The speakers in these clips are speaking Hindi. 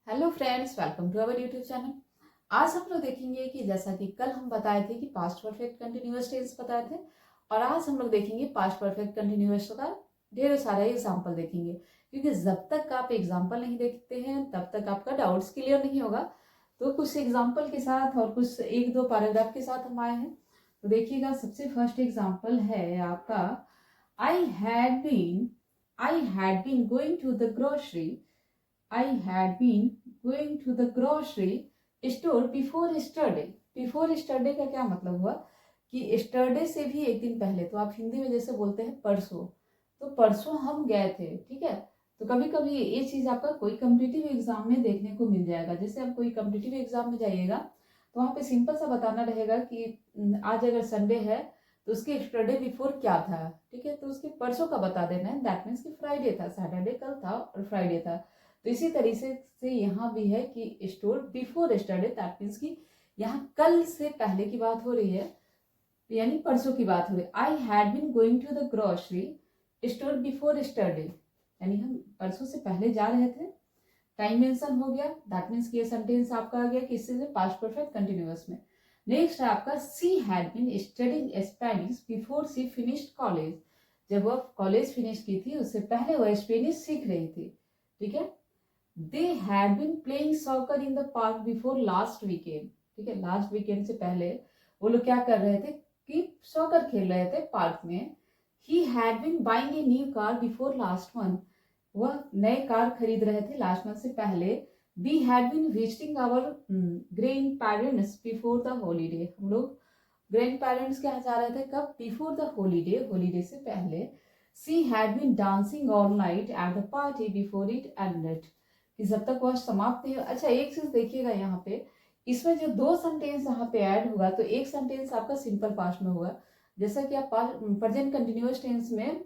Hello friends, welcome to our YouTube channel. आज हम लोग देखेंगे कि जैसा कि कल हम बताए थे कि पास्ट परफेक्ट कंटिन्यूअस टेंस बताए थे, और आज हम लोग देखेंगे पास्ट परफेक्ट कंटिन्यूअस का ढेर सारा एग्जाम्पल देखेंगे। क्योंकि जब तक आप एग्जाम्पल नहीं देखते हैं तब तक आपका डाउट्स क्लियर नहीं होगा। तो कुछ एग्जाम्पल के साथ और कुछ एक दो पैराग्राफ के साथ हम आए हैं। तो देखिएगा, सबसे फर्स्ट एग्जाम्पल है आपका, I had been going to the grocery I had been going to the grocery store before yesterday। Before yesterday का क्या मतलब हुआ कि yesterday से भी एक दिन पहले। तो आप हिंदी में जैसे बोलते हैं परसों, तो परसों हम गए थे, ठीक है। तो कभी कभी ये चीज आपका कोई कम्पिटिटिव एग्जाम में देखने को मिल जाएगा। जैसे आप कोई कम्पिटिटिव एग्जाम में जाइएगा तो वहाँ पे सिंपल सा बताना रहेगा कि आज अगर संडे है तो उसके yesterday बिफोर क्या था, ठीक है। तो उसके परसों का बता देना है, दैट मीन्स कि फ्राइडे था, सैटरडे कल था और फ्राइडे था। तो इसी तरीके से यहाँ भी है कि store before yesterday, that means कि यहाँ कल से पहले की बात हो रही है, यानी परसों की बात हो रही है। I had been going to the grocery store before yesterday, यानी हम परसों से पहले जा रहे थे। टाइम मेंशन हो गया, दैट मीन्स कि ये सेंटेंस आपका आ गया किससे से, पास्ट परफेक्ट कंटिन्यूअस में। नेक्स्ट है आपका, she had been studying Spanish before she finished college. जब वह कॉलेज फिनिश की थी उससे पहले वह स्पेनिश सीख रही थी, ठीक है। They had been playing soccer in the park before last weekend, ठीक है। लास्ट वीकेंड से पहले वो लोग क्या कर रहे थे कि सॉकर खेल रहे थे पार्क में। He had been buying a new car before last month, वह नए कार खरीद रहे थे लास्ट मंथ से पहले। We had been visiting our grandparents before the holiday, हम लोग ग्रैंड पेरेंट्स के यहाँ जा रहे थे कब, बिफोर द हॉलीडे, हॉलीडे से पहले। She had been dancing all night at the party before it ended, कि जब तक वह समाप्त नहीं। अच्छा, एक चीज देखिएगा यहाँ पे, इसमें जो दो सेंटेंस यहाँ पे ऐड होगा तो एक सेंटेंस आपका सिंपल पास्ट में होगा, जैसा कि आप प्रेजेंट कंटिन्यूअस टेंस में,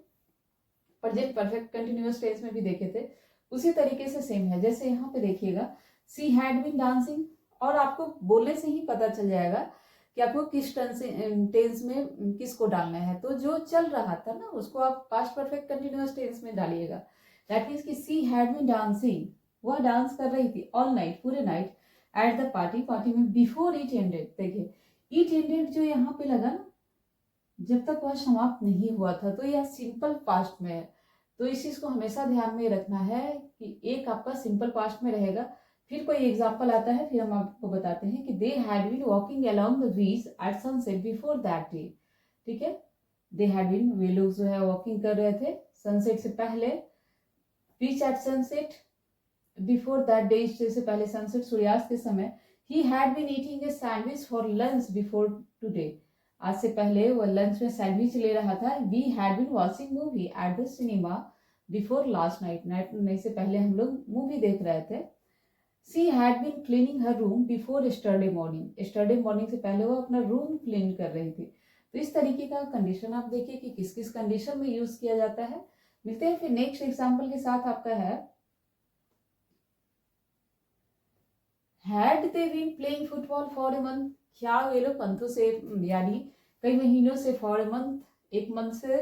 प्रेजेंट परफेक्ट कंटिन्यूअस टेंस में भी देखे थे, उसी तरीके से सेम है। जैसे यहाँ पे देखिएगा, सी हैड बीन डांसिंग, और आपको बोलने से ही पता चल जाएगा कि आपको किस टेंस में किसको डालना है। तो जो चल रहा था ना उसको आप पास्ट परफेक्ट कंटिन्यूअस टेंस में डालिएगा। दैट मीन्स कि सी हैड बीन डांसिंग, वह डांस कर रही थी ऑल नाइट, पूरे night, at the party, party में, बिफोर इट एंडेड। देखिए इट एंडेड जो यहाँ पे लगा ना, जब तक वह समाप्त नहीं हुआ था, तो यह सिंपल पास्ट में है। तो इस चीज को हमेशा ध्यान में रखना है कि एक आपका सिंपल पास्ट में रहेगा। फिर कोई एग्जाम्पल आता है फिर हम आपको बताते हैं कि they had been walking along the beach at sunset before that day, ठीक है। दे हैड बीन, वे लोग जो है वॉकिंग कर रहे थे सनसेट से पहले, beach at sunset before that day, से पहले, सनसेट सूर्यास्त के समय। He had been eating a sandwich for lunch before today, आज से पहले वह लंच में सैंडविच ले रहा था। We had been watching movie at the cinema before last night, night से पहले हम लोग मूवी देख रहे थे। She had been cleaning her room before yesterday morning, yesterday morning से पहले वो अपना रूम क्लीन कर रही थी। तो इस तरीके का कंडीशन आप देखिए कि किस किस कंडीशन में यूज किया जाता है। मिलते हैं फिर नेक्स्ट एग्जाम्पल के साथ। आपका है, had they been playing football for a month, क्या वे लोग पंथों से, यानी कई महीनों से, फॉर ए मंथ, एक मंथ से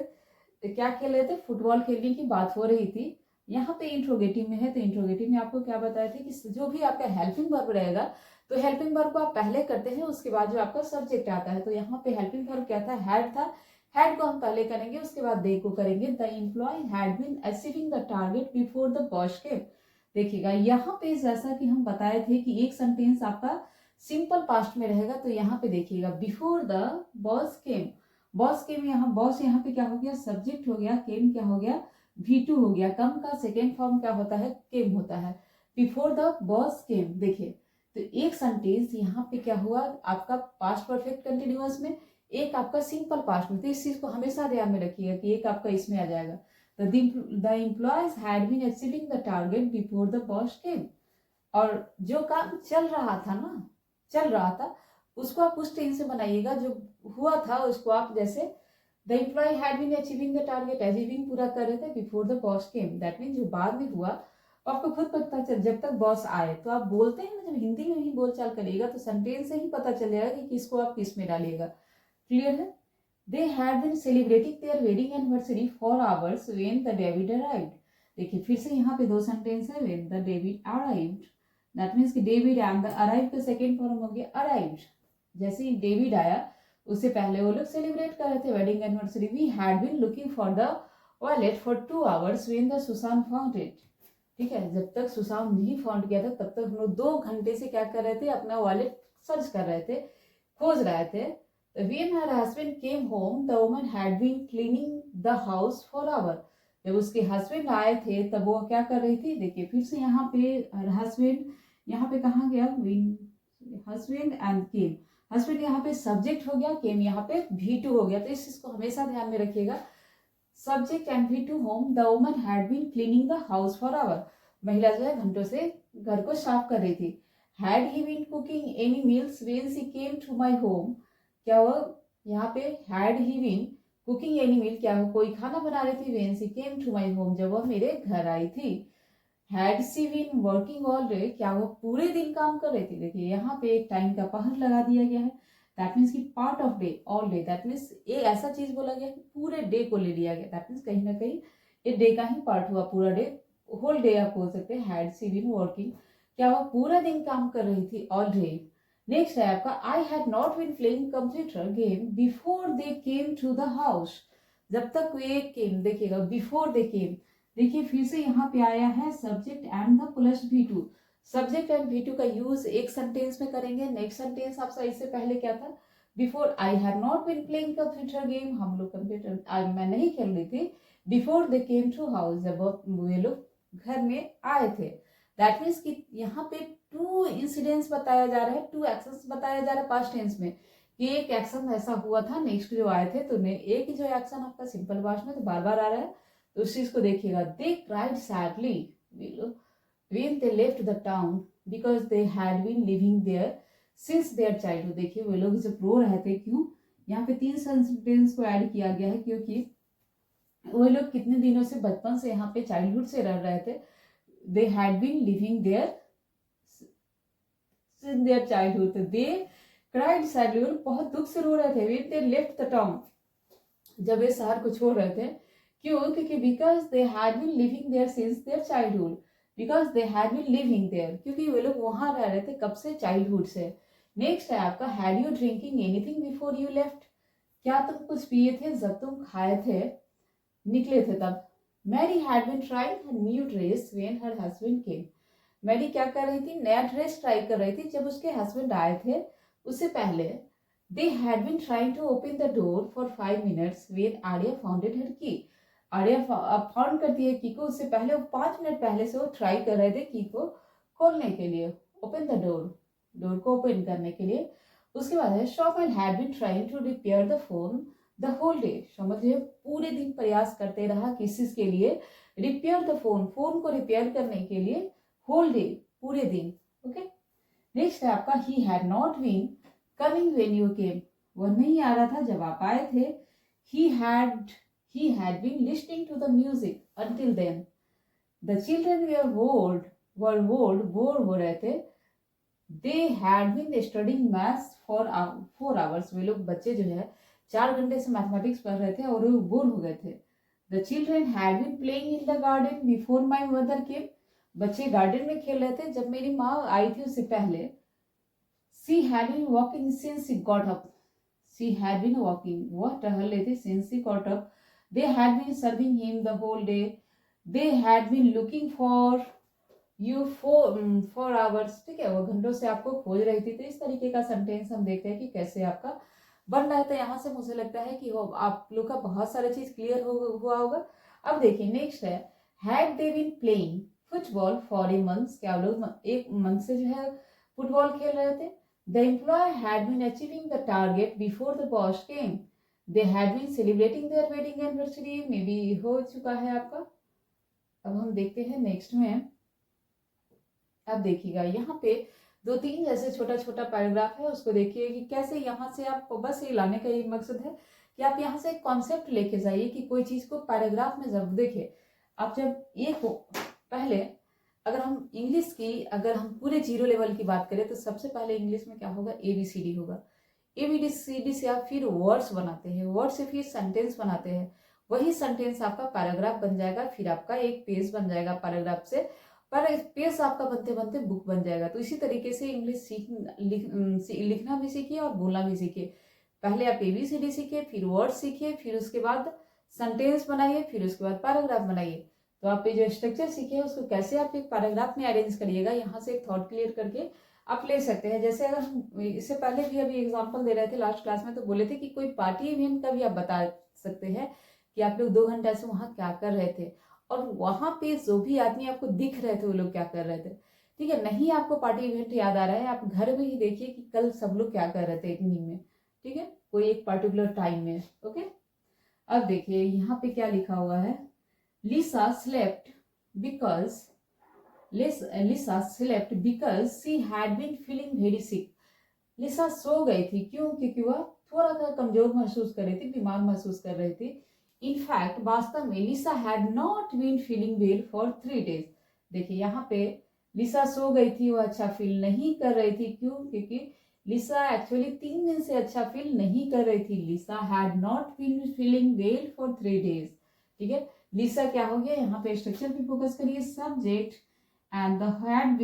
क्या खेल रहे थे, फुटबॉल खेलने की बात हो रही थी। यहाँ पे इंट्रोगेटिव में है, तो इंट्रोगेटिव में आपको क्या बताया था कि जो भी आपका हेल्पिंग वर्ब रहेगा तो हेल्पिंग वर्ब को आप पहले करते हैं, उसके बाद जो आपका सब्जेक्ट आता है। तो यहाँ पे हेल्पिंग वर्ब क्या था, हैड था। हैड को हम पहले करेंगे, उसके बाद दे को करेंगे। The employee had been achieving the target before the boss came. देखिएगा यहाँ पे जैसा कि हम बताए थे कि एक सेंटेंस आपका सिंपल पास्ट में रहेगा, तो यहाँ पे देखिएगा before the boss came, boss came, यहाँ बॉस यहाँ पे क्या हो गया, सब्जेक्ट हो गया, केम क्या हो गया, V2 हो गया। कम का सेकेंड फॉर्म क्या होता है, केम होता है। बिफोर द बॉस केम, देखिए तो एक सेंटेंस यहाँ पे क्या हुआ आपका पास्ट परफेक्ट कंटिन्यूअस में, एक आपका सिंपल पास्ट में। तो इस चीज को हमेशा ध्यान में रखिएगा कि एक आपका इसमें आ जाएगा। The employees had been achieving the target before the boss came, और जो काम चल रहा था ना, चल रहा था, उसको आप उस टेंस से बनाइएगा। जो हुआ था उसको आप जैसे, the employee had been achieving the target, achieving पूरा कर रहे थे, before the boss came, that mean जो बाद में हुआ आपको खुद पता चल, जब तक बॉस आए। तो आप बोलते हैं ना, जब हिंदी में ही बोलचाल करिएगा तो सेंटेंस से ही पता चल जाएगा कि किसको आप किस में डालिएगा। क्लियर है। They had been celebrating their wedding anniversary for hours when the David arrived। देखिए फिर से यहाँ पे दो सेंटेंस है, when the David arrived, that means कि डेविड एंड द अराइव का सेकेंड फॉर्म हो गया अराइव्ड। जैसे ही डेविड आया उससे पहले वो लोग सेलिब्रेट कर रहे थे wedding anniversary. We had been looking for the wallet for 2 hours when the Sushant found it. ठीक है, जब तक सुशांत नहीं फाउंड किया था तब तक हम लोग 2 घंटे से क्या कर रहे थे, अपना वॉलेट सर्च कर रहे थे, खोज रहे थे। When her husband came home, the woman had been cleaning the house for hour। जब उसके हस्बैंड आए थे तब वो क्या कर रही थी, देखिए फिर से यहाँ पे हस्बैंड, यहाँ पे कहाँ गया, हस्बैंड एंड केम। हस्बैंड यहाँ पे सब्जेक्ट हो गया, केम यहाँ पे V2 हो गया। तो इस चीज को हमेशा ध्यान में रखिएगा, subject and V2 home. The woman had been cleaning the house for hour. महिला जो है घंटों से घर को साफ कर रही थी। Had he been cooking any meals when she came to my home. क्या वो यहाँ पे had he been cooking any meal, क्या वो कोई खाना बना रही थी, when she came to my home, जब वो मेरे घर आई थी। Had she been working all day, क्या वो पूरे दिन काम कर रही थी। देखिए यहाँ पे एक टाइम का पहर लगा दिया गया है, दैट मीन्स की part of day, all day, that means एक ऐसा चीज बोला गया कि पूरे डे को ले लिया गया। दैट मीन्स कहीं ना कहीं ये डे का ही पार्ट हुआ, पूरा डे, होल डे आप बोल सकते हैं। हैड सी बीन वर्किंग, क्या वो पूरा दिन काम कर रही थी, ऑल डे। नेक्स्ट है आपका I had not been playing computer game before they came to the house. जब तक वे केम, देखिएगा बिफोर दे केम, देखिए फिर से यहाँ पे आया है subject and the plus V2। Subject and V2 का यूज एक सेंटेंस में करेंगे। नेक्स्ट सेंटेंस आपका इससे पहले क्या था, before I had not been playing computer game, हम लोग कंप्यूटर मैं नहीं खेल रही थी। Before they came to house, जब वे लोग घर में आए थे। दैट मीन्स कि यहाँ पे 2 इंसिडेंट्स बताया जा रहा है, 2 एक्शंस बताया जा रहा है पास्ट टेंस में, कि एक एक्शन ऐसा हुआ था, नेक्स्ट जो आए थे, तो एक जो एक्शन आपका सिंपल पास्ट में तो बार बार आ रहा है, तो उस चीज को देखिएगा। दे cried sadly when they left the town because they had been living there since their childhood। देखिए वे लोग जब रो रहे थे, क्यों, यहाँ पे 3 सेंटेंस को ऐड किया गया है, क्योंकि वे लोग कितने दिनों से, बचपन से यहाँ पे चाइल्डहुड से रह रहे थे। They had been living there since their childhood, तो दे क्राइड सैडली, बहुत दुख से रो रहे थे। when they left the town, जब वे शहर को छोड़ रहे थे, क्यों, क्योंकि because they had been living there since their childhood, because they had been living there, क्योंकि वे लोग वहां रह रहे थे कब से, चाइल्डहुड से। नेक्स्ट है आपका had you drinking anything before you left, क्या तुम कुछ पिए थे जब तुम खाए थे, निकले थे तब। Mary had been trying her new dress when her husband came. Mary क्या कर रही थी, नया ड्रेस ट्राई कर रही थी जब उसके हस्बैंड आए थे। उससे पहले they had been trying to open the door for 5 minutes when Arya found her key। Arya found कर दिए की को, उससे पहले वो 5 मिनट पहले से वो ट्राई कर रहे थे की को खोलने के लिए, ओपन द डोर, डोर को ओपन करने के लिए। उसके बाद है शॉमल had been trying to repair the phone the whole day. शॉमल जो है पूरे दिन प्रयास करते रहा किस चीज के लिए, रिपेयर द फोन, फोन को रिपेयर करने के लिए, होल डे, पूरे दिन। ओके, नेक्स्ट है आपका he had not been coming when you came, वो नहीं आ रहा था जब आप आए थे। He had been listening to the music until then। The children were bored हो रहे थे। They had been studying maths for 4 hours। वे लोग बच्चे जो है 4 घंटे से मैथमेटिक्स पढ़ रहे थे और वो बोर हो गए थे। The children had been playing in the garden before my mother came। बच्चे गार्डन में खेल रहे थे जब मेरी माँ आई थी उससे पहले। She had been walking since she got up। She had been walking, वह टहल रहे थे, since she got up। They had been serving him the whole day। They had been looking for you for hours। ठीक है, वो घंटों से आपको खोज रही थी। तो इस तरीके का सेंटेंस हम देखते हैं कि कैसे आपका बन रहा है। तो यहाँ से मुझे लगता है कि आप लोग का बहुत सारे चीज क्लियर हुआ होगा। अब देखिए नेक्स्ट है had they been playing football for a month. क्या लोग 1 मंथ से जो है फुटबॉल खेल रहे थे। The employee had been achieving the target before the boss came। They had been celebrating their wedding anniversary। में भी हो चुका है आपका। अब हम देखते हैं नेक्स्ट में। अब देखिएगा यहाँ पे 2-3 जैसे छोटा छोटा पैराग्राफ है, उसको देखिए कि कैसे यहाँ से आप, बस ये लाने का ये मकसद है कि आप यहाँ से एक कॉन्सेप्ट लेके जाइए कि कोई चीज को पैराग्राफ में जब देखिए आप, जब ये हो पहले अगर हम इंग्लिश की, अगर हम पूरे 0 लेवल की बात करें तो सबसे पहले इंग्लिश में क्या होगा, ABCD होगा। ABCD से आप फिर वर्ड्स बनाते हैं, वर्ड से फिर सेंटेंस बनाते हैं, वही सेंटेंस आपका पैराग्राफ बन जाएगा, फिर आपका एक पेज बन जाएगा पैराग्राफ से। पर पेज आपका बनते बनते बुक बन जाएगा। तो इसी तरीके से इंग्लिश लिखना भी सीखिए और बोलना भी सीखिए। पहले आप ABCD सीखिए, फिर वर्ड सीखिए, फिर उसके बाद सेंटेंस बनाइए, फिर उसके बाद पैराग्राफ बनाइए। तो आप ये जो स्ट्रक्चर सीखे उसको कैसे आप एक पैराग्राफ में अरेंज करिएगा, यहाँ से एक थॉट क्लियर करके आप ले सकते हैं। जैसे अगर हम इससे पहले भी अभी एग्जांपल दे रहे थे लास्ट क्लास में, तो बोले थे कि कोई पार्टी इवेंट का भी आप बता सकते हैं कि आप लोग 2 घंटा से वहाँ क्या कर रहे थे और वहाँ पे जो भी आदमी आपको दिख रहे थे वो लोग क्या कर रहे थे। ठीक है, नहीं आपको पार्टी इवेंट याद आ रहा है, आप घर में ही देखिए कि कल सब लोग क्या कर रहे थे इवनिंग में। ठीक है, कोई एक पर्टिकुलर टाइम में। ओके, अब देखिए यहाँ पे क्या लिखा हुआ है, Lisa slept because Lisa slept because she had been feeling very sick. Lisa सो गई थी, क्यों? क्योंकि वह थोड़ा सा कमजोर महसूस कर रही थी, बीमार महसूस कर रही थी। इनफैक्ट वास्तव में Lisa had not been feeling well for 3 days। देखिए यहाँ पे लिसा सो गई थी, वो अच्छा फील नहीं कर रही थी, क्यों? क्योंकि लिसा एक्चुअली 3 दिन से अच्छा फील नहीं कर रही थी। Lisa had not been feeling well for 3 days। ठीक है, लिसा क्या हो गया, यहाँ पे स्ट्रक्चर पे फोकस करिए, सब्जेक्ट एंड द हैड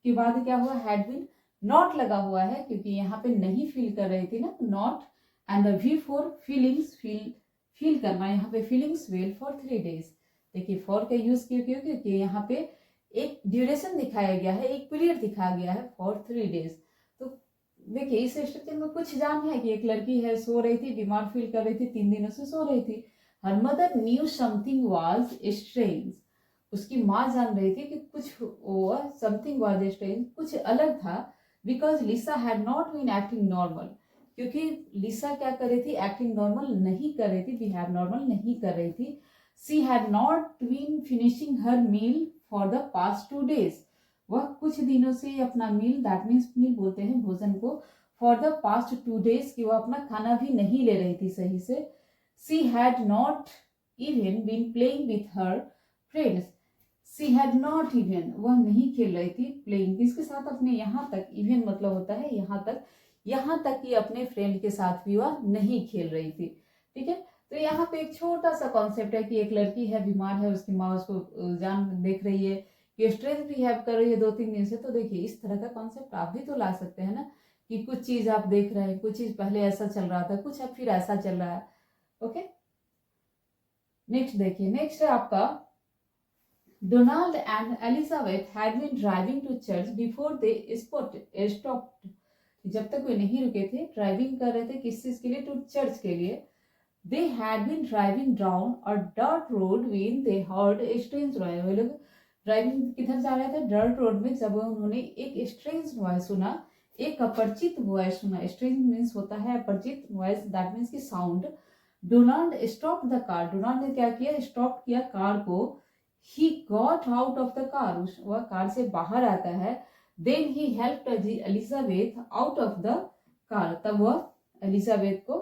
के बाद क्या हुआ, हैड बीन नॉट लगा हुआ है क्योंकि यहाँ पे नहीं फील कर रही थी ना, not and the V for feelings, feel करना, यहाँ पे फीलिंग्स वेल फॉर 3 days। देखिए फॉर का यूज क्यों क्यों क्योंकि यहाँ पे एक ड्यूरेशन दिखाया गया है, एक पीरियड दिखाया गया है फॉर 3 days। तो देखिए इस स्ट्रक्चर में कुछ जान है कि एक लड़की है, सो रही थी, बीमार फील कर रही थी, 3 दिनों से सो रही थी। Her mother new something was strange. उसकी माँ जान रही थी कि कुछ समथिंग वाज स्ट्रेंज, कुछ अलग था। Because Lisa had not been acting normal, क्योंकि लिसा क्या कर रही थी, एक्टिंग नॉर्मल नहीं कर रही थी, बिहेव नॉर्मल नहीं कर रही थी। She had not been finishing her meal for the past 2 days। वह कुछ दिनों से अपना मील, दैट मीन्स मील बोलते हैं भोजन को, फॉर द पास्ट 2 days कि वह अपना खाना भी नहीं ले रही थी सही से। She had not even been playing with her friends. She had not even, वह नहीं खेल रही थी, प्लेइंग किसके साथ, अपने, यहाँ तक, इवन मतलब होता है यहाँ तक कि अपने फ्रेंड के साथ भी वह नहीं खेल रही थी। ठीक है, तो यहाँ पे एक छोटा सा कॉन्सेप्ट है कि एक लड़की है, बीमार है, उसकी माँ उसको जान देख रही है कि स्ट्रेस बिहेव कर रही है 2-3 दिन से। तो देखिए इस तरह का कॉन्सेप्ट आप भी तो ला सकते हैं ना, कि कुछ चीज आप देख रहे हैं, कुछ चीज पहले ऐसा चल रहा था, कुछ अब फिर ऐसा चल रहा है। ओके, नेक्स्ट देखिए, नेक्स्ट है आपका, Donald and Elizabeth had been driving to church before they stopped. जब तक वे नहीं रुके थे, ड्राइविंग कर रहे थे, किस चीज के लिए, टू चर्च के लिए। They had been driving down a dirt road when they heard a strange noise. वे लोग ड्राइविंग किधर जा रहे थे, डर्ट रोड में, जब उन्होंने एक स्ट्रेंज नॉइज सुना, एक अपरिचित वॉइस सुना। स्ट्रेंज मीन्स होता है अपरिचित, वॉइस दैट मीन्स की sound. Donald stop the car, Donald ने क्या किया, स्टॉप किया कार को। He got out of the car, वह कार से बाहर आता है। Then he helped Elizabeth out of the car, तब वह एलिजाबेथ को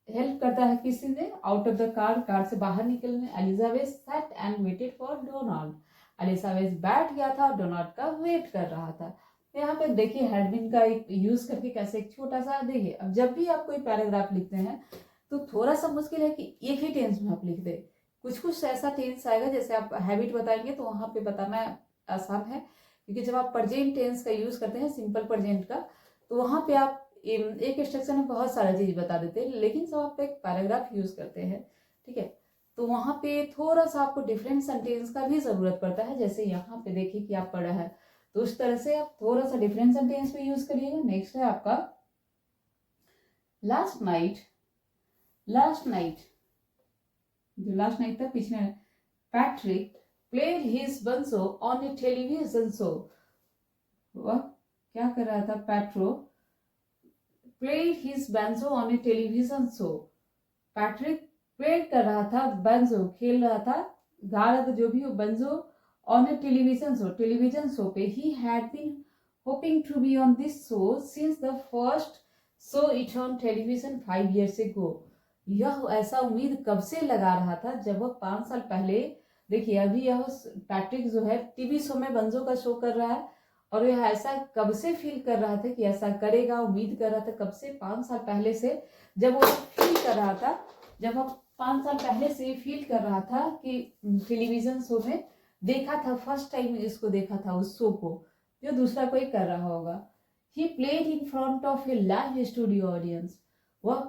हेल्प करता है, किसी ने, out of the car, car से बाहर निकलने। Elizabeth sat and waited for Donald, Elizabeth बैठ गया था, डोनाल्ड का वेट कर रहा था। तो यहाँ पे देखिए हैड बीन का एक यूज करके कैसे एक छोटा सा, देखिए अब जब भी आप कोई पैराग्राफ लिखते हैं तो थोड़ा सा मुश्किल है कि एक ही टेंस में आप लिख दे। कुछ कुछ ऐसा टेंस आएगा, जैसे आप हैबिट बताएंगे तो वहां पे बताना आसान है, क्योंकि जब आप प्रेजेंट टेंस का यूज करते हैं, सिंपल प्रेजेंट का, तो वहां पे आप एक स्ट्रक्चर में बहुत सारा चीज बता देते हैं। लेकिन जब आप एक पैराग्राफ यूज करते हैं, ठीक है, तो वहां पे थोड़ा सा आपको डिफरेंट सेंटेंस का भी जरूरत पड़ता है। जैसे यहाँ पे देखिए कि आप पढ़ा है, तो उस तरह से आप थोड़ा सा डिफरेंट सेंटेंस पे यूज करिएगा। नेक्स्ट है आपका, लास्ट नाइट, जो लास्ट नाइट था पिछले, पैट्रिक प्लेड हिज बंसो ऑन ए टेलीविजन शो। वह क्या कर रहा था, पैट्रो प्लेड हिज बंसो on a television show. Patrick played कर रहा था, बंसो खेल रहा था, गा रहा था, जो भी हो, बंसो on a television show, television show पे। He had been hoping to be on this show since the first show it on television 5 years ago। यह ऐसा उम्मीद कब से लगा रहा था, जब वह 5 साल पहले, देखिए अभी यह पैट्रिक जो है टीवी शो में बंजो का शो कर रहा है, और यह ऐसा कब से फील कर रहा था कि ऐसा करेगा, उम्मीद कर रहा था कब से, 5 साल पहले से, जब वो फील कर रहा था, जब वह 5 साल पहले से फील कर रहा था कि टेलीविजन शो में देखा था, फर्स्ट टाइम जिसको देखा था उस शो को, जो दूसरा कोई कर रहा होगा। He played in front of a live studio audience. वह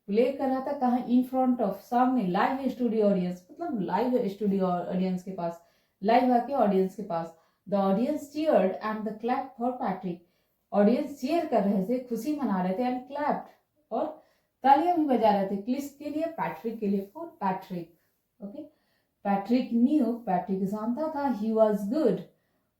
प्ले कर रहा था कहाँ? इन फ्रंट ऑफ, सामने, लाइव स्टूडियो ऑडियंस, मतलब लाइव स्टूडियो ऑडियंस के पास, लाइव आके ऑडियंस के पास। The audience cheered and the clap for Patrick. Audience cheer कर रहे थे, खुशी मना रहे थे, एंड क्लैप्ड, और तालियां भी बजा रहे थे। किसके लिए? पैट्रिक के लिए, for Patrick. Okay, Patrick knew, Patrick जानता था, ही वॉज गुड,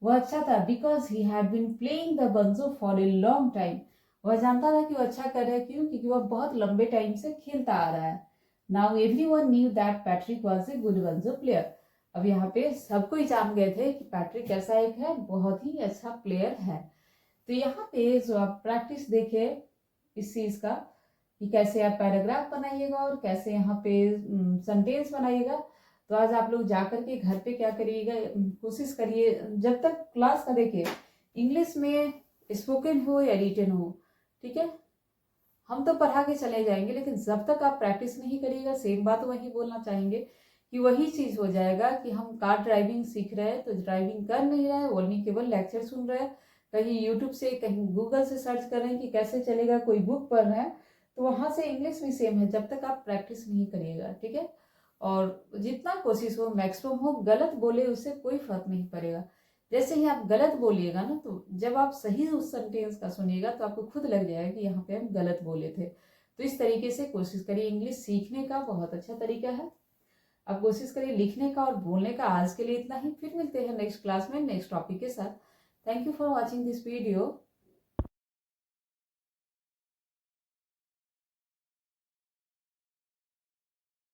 वह अच्छा था, because he had been playing the banjo for a long time. वह जानता था कि वो अच्छा कर रहा है, क्यों? क्योंकि वह बहुत लंबे टाइम से खेलता आ रहा है। Now everyone knew that Patrick was a good banjo player. अब यहाँ पे सबको ही जान गए थे कि पैट्रिक कैसा एक है, बहुत ही अच्छा प्लेयर है। तो यहाँ पे जो आप प्रैक्टिस देखे इस चीज का कि कैसे आप पैराग्राफ बनाइएगा और कैसे यहाँ पे सेंटेंस बनाइएगा। तो आज आप लोग जाकर के घर पे क्या करिएगा, कोशिश करिए, जब तक क्लास का देखिए इंग्लिश में स्पोकन हो या रिटन हो, ठीक है, हम तो पढ़ा के चले जाएंगे, लेकिन जब तक आप प्रैक्टिस नहीं करिएगा, सेम बात वही बोलना चाहेंगे कि वही चीज हो जाएगा कि हम कार ड्राइविंग सीख रहे हैं तो ड्राइविंग कर नहीं रहे हैं, ओनली केवल लेक्चर सुन रहे हैं, कहीं यूट्यूब से कहीं गूगल से सर्च कर रहे हैं कि कैसे चलेगा, कोई बुक पढ़ रहे हैं, तो वहां से इंग्लिश भी सेम है, जब तक आप प्रैक्टिस नहीं करिएगा, ठीक है। और जितना कोशिश हो, मैक्सिमम हो, गलत बोले उससे कोई फर्क नहीं पड़ेगा। जैसे ही आप गलत बोलिएगा ना, तो जब आप सही उस सेंटेंस का सुनिएगा तो आपको खुद लग जाएगा कि यहाँ पे हम गलत बोले थे। तो इस तरीके से कोशिश करिए। इंग्लिश सीखने का बहुत अच्छा तरीका है। अब कोशिश करिए लिखने का और बोलने का। आज के लिए इतना ही, फिर मिलते हैं नेक्स्ट क्लास में नेक्स्ट टॉपिक के साथ। Thank you for watching this video.